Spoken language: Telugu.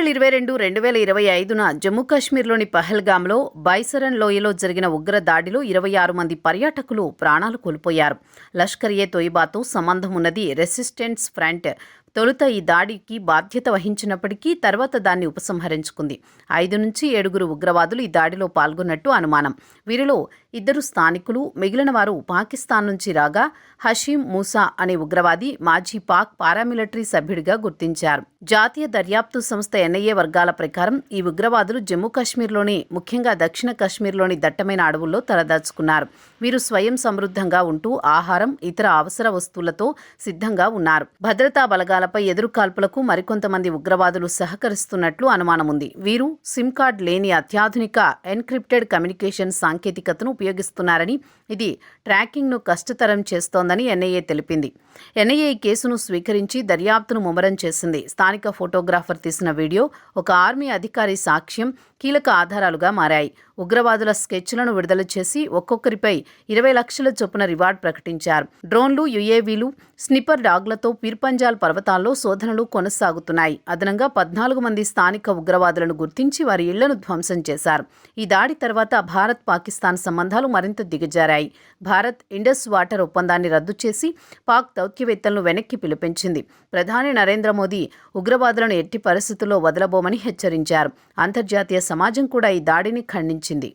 ఏప్రిల్ 22, 2025న జమ్మూ కాశ్మీర్లోని పహల్గామ్లో బైసరన్ లోయలో జరిగిన ఉగ్ర దాడిలో 26 మంది పర్యాటకులు ప్రాణాలు కోల్పోయారు. లష్కర్-ఏ-తోయిబాతో సంబంధం ఉన్నది రెసిస్టెన్స్ ఫ్రంట్ తొలుత ఈ దాడికి బాధ్యత వహించినప్పటికీ తర్వాత దాన్ని ఉపసంహరించుకుంది. 5 నుంచి 7 ఉగ్రవాదులు ఈ దాడిలో పాల్గొన్నట్టు అనుమానం. వీరిలో 2 స్థానికులు, మిగిలిన వారు పాకిస్తాన్ నుంచి రాగా హషీం మూసా అనే ఉగ్రవాది మాజీ పాక్ పారామిలిటరీ సభ్యుడిగా గుర్తించారు. జాతీయ దర్యాప్తు సంస్థ ఎన్ఐఏ వర్గాల ప్రకారం ఈ ఉగ్రవాదులు జమ్మూ కాశ్మీర్లోని, ముఖ్యంగా దక్షిణ కాశ్మీర్లోని దట్టమైన అడవుల్లో తలదాచుకున్నారు. వీరు స్వయం సమృద్ధంగా ఉంటూ ఆహారం, ఇతర అవసర వస్తువులతో సిద్ధంగా ఉన్నారు. భద్రతా బలగాలపై ఎదురుకాల్పులకు మరికొంతమంది ఉగ్రవాదులు సహకరిస్తున్నట్లు అనుమానముంది. వీరు సిమ్ కార్డ్ లేని అత్యాధునిక ఎన్క్రిప్టెడ్ కమ్యూనికేషన్ సాంకేతికతను ఉపయోగిస్తున్నారని, ఇది ట్రాకింగ్ను కష్టతరం చేస్తోందని ఎన్ఐఏ తెలిపింది. ఎన్ఐఏ ఈ కేసును స్వీకరించి దర్యాప్తును ముమ్మరం చేసింది. స్థానిక ఫోటోగ్రాఫర్ తీసిన వీడియో, ఒక ఆర్మీ అధికారి సాక్ష్యం కీలక ఆధారాలుగా మారాయి. ఉగ్రవాదుల స్కెచ్లను విడుదల చేసి ఒక్కొక్కరిపై 20 లక్షల చొప్పున రివార్డ్ ప్రకటించారు. డ్రోన్లు, యుఏవీలు, స్నిపర్ డాగ్లతో పీర్పంజాల్ పర్వతాల్లో శోధనలు కొనసాగుతున్నాయి. అదనంగా 14 మంది స్థానిక ఉగ్రవాదులను గుర్తించి వారి ఇళ్లను ధ్వంసం చేశారు. ఈ దాడి తర్వాత భారత్ పాకిస్తాన్ సంబంధాలు మరింత దిగజారాయి. భారత్ ఇండస్ వాటర్ ఒప్పందాన్ని రద్దు చేసి పాక్ దౌత్యవేత్తలను వెనక్కి పిలిపించింది. ప్రధాని నరేంద్ర మోదీ ఉగ్రవాదులను ఎట్టి పరిస్థితుల్లో వదలబోమని హెచ్చరించారు. అంతర్జాతీయ సమాజం కూడా ఈ దాడిని ఖండించింది.